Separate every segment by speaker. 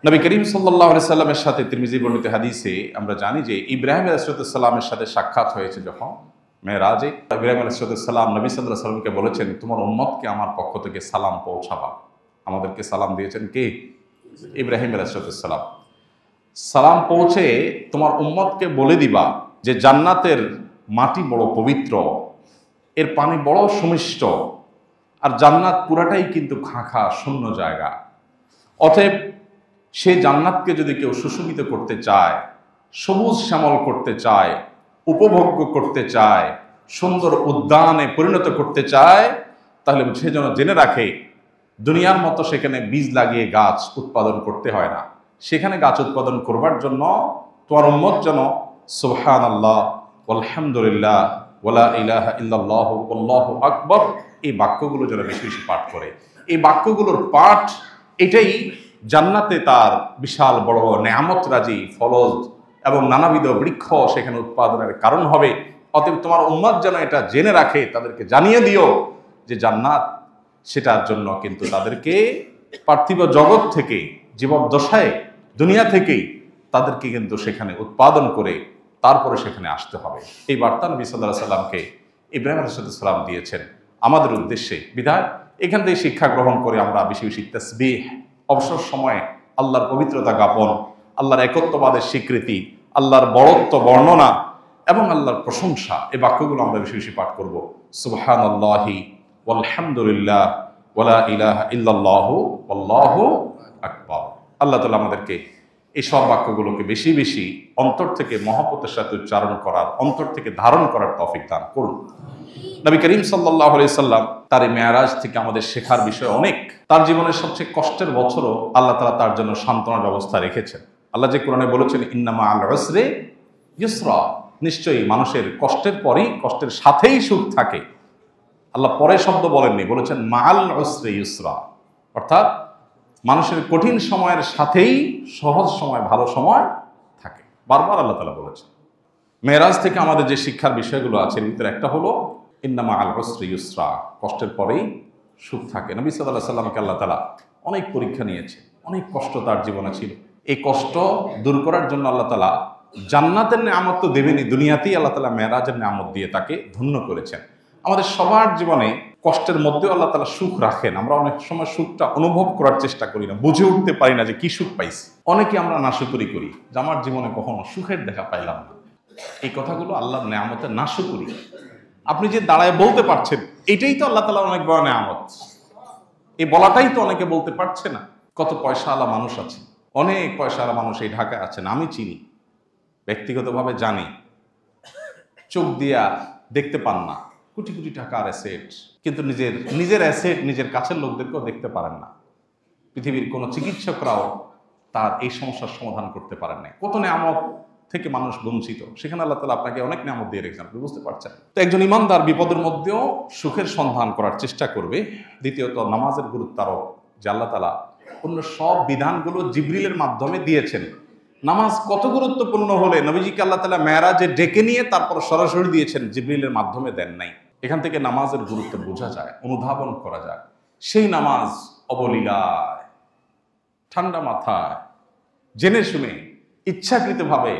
Speaker 1: নবী করিম সাল্লাল্লাহু আলাইহি সাল্লামের সাথে তিরমিজি বর্ণিত হাদিসে আমরা জানি যে ইব্রাহিম আলাইহিস সালামের সাথে সাক্ষাৎ হয়েছে যখন মেরাজে। ইব্রাহিম আলাইহিস সালাম নবী সাল্লাল্লাহু আলাইহি সাল্লামকে বলেছেন, তোমার উম্মতকে আমার পক্ষ থেকে সালাম পৌঁছাবা। আমাদেরকে সালাম দিয়েছেন কে? ইব্রাহিম আলাইহিস সালাম। সালাম পৌঁছে তোমার উম্মতকে বলে দিবা যে জান্নাতের মাটি বড় পবিত্র, এর পানি বড় সুমিষ্ট, আর জান্নাত পুরাটাই কিন্তু খাঁখা শূন্য জায়গা। অতএব সেই জান্নাতকে যদি কেউ সুশোভিত করতে চায়, সবুজ শ্যামল করতে চায়, উপভোগ্য করতে চায়, সুন্দর উদ্যানে পরিণত করতে চায়, তাহলে সে যেন জেনে রাখে দুনিয়ার মতো সেখানে বীজ লাগিয়ে গাছ উৎপাদন করতে হয় না। সেখানে গাছ উৎপাদন করবার জন্য তোমার উম্মত যেন সুবহানাল্লাহ আলহামদুলিল্লাহ ওয়ালা ইলাহা ইল্লাল্লাহ আল্লাহু আকবার এই বাক্যগুলো যেন বেশি বেশি পাঠ করে। এই বাক্যগুলোর পাঠ এটাই জান্নাতে তার বিশাল বড় নেয়ামত রাজি ফলজ এবং নানাবিধ বৃক্ষ সেখানে উৎপাদনের কারণ হবে। অতএব তোমার উম্মত যেন এটা জেনে রাখে, তাদেরকে জানিয়ে দিও যে জান্নাত সেটার জন্য কিন্তু তাদেরকে পার্থিব জগৎ থেকে জীবদ্দশায় দুনিয়া থেকেই তাদেরকে কিন্তু সেখানে উৎপাদন করে তারপরে সেখানে আসতে হবে। এই বার্তা নবী সাল্লাল্লাহু আলাইহি সাল্লামকে ইব্রাহিম আলাইহিস সালাম দিয়েছেন আমাদের উদ্দেশ্যে। বিধায় এখান থেকে শিক্ষা গ্রহণ করে আমরা বেশি বেশি তাসবিহ, অবসর সময়ে আল্লাহর পবিত্রতা জ্ঞাপন, আল্লাহর একত্ববাদের স্বীকৃতি, আল্লাহর বড়ত্ব বর্ণনা এবং আল্লাহর প্রশংসা, এই বাক্যগুলো আমরা বেশি বেশি পাঠ করব। সুবহানাল্লাহি ওয়ালহামদুলিল্লাহ ওয়ালা ইলাহা ইল্লাল্লাহু আল্লাহু আকবার। আল্লাহ তাআলা আমাদেরকে এই সব বাক্যগুলোকে বেশি বেশি অন্তর থেকে মহব্বতের সাথে উচ্চারণ করার, অন্তর থেকে ধারণ করার তৌফিক দান করুন। নবী করিম সাল্লাল্লাহু আলাইহি সাল্লাম তার মেরাজ থেকে আমাদের শেখার বিষয় অনেক। তার জীবনের সবচেয়ে কষ্টের বছরও আল্লাহ তাআলা তার জন্য সান্ত্বনার ব্যবস্থা রেখেছেন। আল্লাহ যে কোরআনে বলেছেন ইন্না মাআল উসরি ইউসরা, নিশ্চয়ই মানুষের কষ্টের পরেই কষ্টের সাথেই সুখ থাকে। আল্লাহ পরে শব্দ বলেননি, বলেছেন মাআল উসরি ইউসরা, অর্থাৎ মানুষের কঠিন সময়ের সাথেই সহজ সময়, ভালো সময় থাকে। বারবার আল্লাহ তাআলা বলেছেন। মেরাজ থেকে আমাদের যে শিক্ষার বিষয়গুলো আছে এর ভিতরে একটা হলো ইন্না মাআল উসরি ইউসরা, কষ্টের পরেই সুখ থাকে। নবী সাল্লাল্লাহু আলাইহি সাল্লামকে আল্লাহ তাআলা অনেক পরীক্ষা নিয়েছে, অনেক কষ্ট তার জীবনে ছিল। এই কষ্ট দূর করার জন্য আল্লাহ তাআলা জান্নাতের নেয়ামত তো দেবেনি, দুনিয়াতেই আল্লাহ তাআলা মেরাজের নেয়ামত দিয়ে তাকে ধন্য করেছেন। আমাদের সবার জীবনে কষ্টের মধ্যেও আল্লাহ তাআলা সুখ রাখেন। আমরা অনেক সময় সুখটা অনুভব করার চেষ্টা করি না, বুঝে উঠতে পারি না যে কি সুখ পাইছি। অনেকে আমরা নাশুকরি করি যে আমার জীবনে কখনো সুখের দেখা পাইলাম না। এই কথাগুলো আল্লাহর নেয়ামতের নাশুকরি। আপনি যে দাঁড়ায় বলতে পারছেন, এটাই তো আল্লাহ তাআলার অনেক বড় নেয়ামত। এই বলাটাই তো অনেকে বলতে পারছে না। কত পয়সাওয়ালা মানুষ আছে, অনেক পয়সাওয়ালা মানুষ এই ঢাকায় আছেন, আমি চিনি, ব্যক্তিগতভাবে জানি, চোখ দিয়া দেখতে পান না, কোটি কোটি টাকার অ্যাসেট, কিন্তু নিজের অ্যাসেট নিজের কাছের লোকদেরকেও দেখতে পারেন না। পৃথিবীর কোনো চিকিৎসকরাও তার এই সমস্যার সমাধান করতে পারেন না। কত নেয়ামত থেকে মানুষ বঞ্চিত, সেখানে আল্লাহ তাআলা আপনাকে অনেক নেয়ামত দিয়ে রেখেছেন, আপনি বুঝতে পারছেন। তো একজন ইমানদার বিপদের মধ্যেও সুখের সন্ধান করার চেষ্টা করবে। দ্বিতীয়ত নামাজের গুরুত্ব আরো, যে আল্লাহ তাআলা অন্য সব বিধানগুলো জিবরিলের মাধ্যমে দিয়েছেন। নামাজ কত গুরুত্বপূর্ণ হলে নবীজিকে আল্লাহ তাআলা মেরাজে ডেকে নিয়ে তারপর সরাসরি দিয়েছেন, জিবরিলের মাধ্যমে দেন নাই। এখান থেকে নামাজের গুরুত্ব বোঝা যায়, অনুধাবন করা যায়। সেই নামাজ অবলীলায়, ঠান্ডা মাথায়, জেনে শুনে, ইচ্ছাকৃতভাবে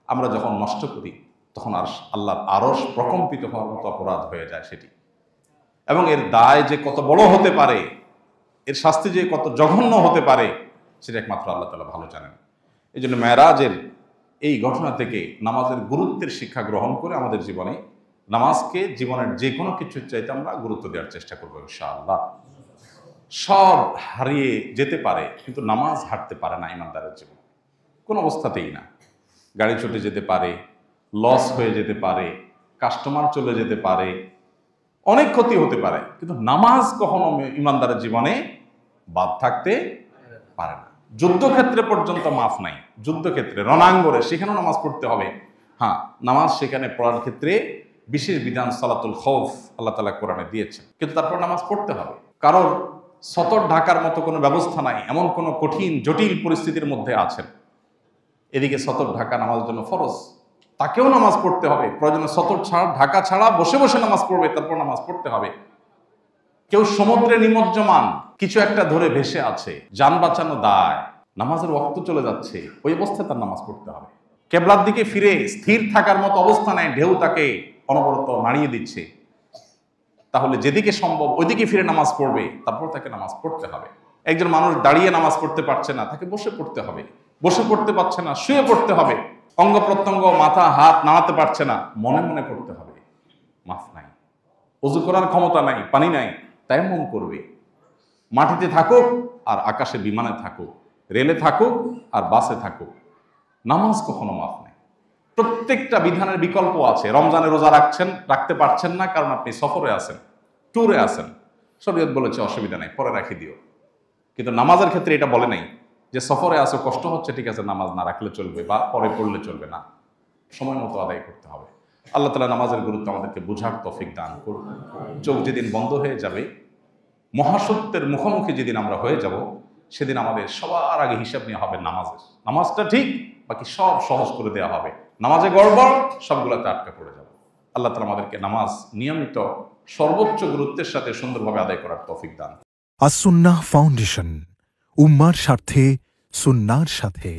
Speaker 1: আমরা যখন নষ্ট করি, তখন আর আল্লাহর আরশ প্রকম্পিত হওয়ার মতো অপরাধ হয়ে যায় সেটি। এবং এর দায় যে কত বড় হতে পারে, এর শাস্তি যে কত জঘন্য হতে পারে, সেটা একমাত্র আল্লাহ তাআলা ভালো জানেন। এই জন্য মেরাজের এই ঘটনা থেকে নামাজের গুরুত্বের শিক্ষা গ্রহণ করে আমাদের জীবনে নামাজকে জীবনের যে কোনো কিছুর চাইতে আমরা গুরুত্ব দেওয়ার চেষ্টা করবো ইনশাআল্লাহ। সব হারিয়ে যেতে পারে, কিন্তু নামাজ হারতে পারে না ইমানদারের জীবন, কোনো অবস্থাতেই না। গাড়ি ছুটে যেতে পারে, লস হয়ে যেতে পারে, কাস্টমার চলে যেতে পারে, অনেক ক্ষতি হতে পারে, কিন্তু নামাজ কখনো ইমানদারের জীবনে বাদ থাকতে পারে না। যুদ্ধক্ষেত্রে পর্যন্ত মাফ নাই, যুদ্ধক্ষেত্রে রণাঙ্গনে সেখানেও নামাজ পড়তে হবে। হ্যাঁ, নামাজ সেখানে পড়ার ক্ষেত্রে বিশেষ বিধান সালাতুল খৌফ আল্লাহ তাআলা কোরআনে দিয়েছেন, কিন্তু তারপর নামাজ পড়তে হবে। কারণ সতর ঢাকার মতো কোনো ব্যবস্থা নাই, এমন কোনো কঠিন জটিল পরিস্থিতির মধ্যে আছেন, এদিকে সতর ঢাকা নামাজের জন্য ফরজ, তাকেও নামাজ পড়তে হবে। প্রয়োজনে সতর ছাড়া, ঢাকা ছাড়া বসে বসে নামাজ পড়বে, তারপর নামাজ পড়তে হবে। কেউ সমুদ্রে নিমজ্জমান, কিছু একটা ধরে ভেসে আছে, যান বাঁচানো দায়, নামাজের ওয়াক্ত চলে যাচ্ছে, ওই অবস্থায় তার নামাজ পড়তে হবে। কেবলার দিকে ফিরে স্থির থাকার মতো অবস্থা নেই, ঢেউ তাকে অনবরত নাড়িয়ে দিচ্ছে, তাহলে যেদিকে সম্ভব ওইদিকে ফিরে নামাজ পড়বে, তারপর তাকে নামাজ পড়তে হবে। একজন মানুষ দাঁড়িয়ে নামাজ পড়তে পারছে না, তাকে বসে পড়তে হবে। বসে পড়তে পারছে না, শুয়ে পড়তে হবে। অঙ্গ প্রত্যঙ্গ, মাথা হাত নাড়াতে পারছে না, মনে মনে পড়তে হবে। মাফ নাই, ওযু করার ক্ষমতা নাই, পানি নাই, তায়াম্মুম করবে। মাটিতে থাকুক আর আকাশে বিমানে থাকুক, রেলে থাকুক আর বাসে থাকুক, নামাজ কখনো মাফ নেই। প্রত্যেকটা বিধানের বিকল্প আছে। রমজানে রোজা রাখতে পারছেন না কারণ আপনি সফরে আছেন, ট্যুরে আছেন, শরীয়ত বলেছে অসুবিধা নাই, পরে রাখি দিও। কিন্তু নামাজের ক্ষেত্রে এটা বলে নাই যে সফরে আসো, কষ্ট হচ্ছে, ঠিক আছে নামাজ না রাখলে চলবে বা পরে পড়লে চলবে না, সময় মতো আদায় করতে হবে। আল্লাহ তাআলা নামাজের গুরুত্ব আমাদেরকে বুঝার তৌফিক দান করুন। চোখ যেদিন বন্ধ হয়ে যাবে, মহাসত্যের মুখোমুখি যেদিন আমরা হয়ে যাব, সেদিন আমাদের সবার আগে হিসাব নেওয়া হবে নামাজের। নামাজটা ঠিক, বাকি সব সহজ করে দেওয়া হবে। নামাজে গড়বড়, সবগুলোতে আটকা পড়ে যাবে। আল্লাহ তাআলা আমাদেরকে নামাজ নিয়মিত সর্বোচ্চ গুরুত্বের সাথে সুন্দরভাবে আদায় করার তৌফিক দান।
Speaker 2: আস-সুন্নাহ ফাউন্ডেশন, উম্মার স্বার্থে সুন্নাহর সাথে।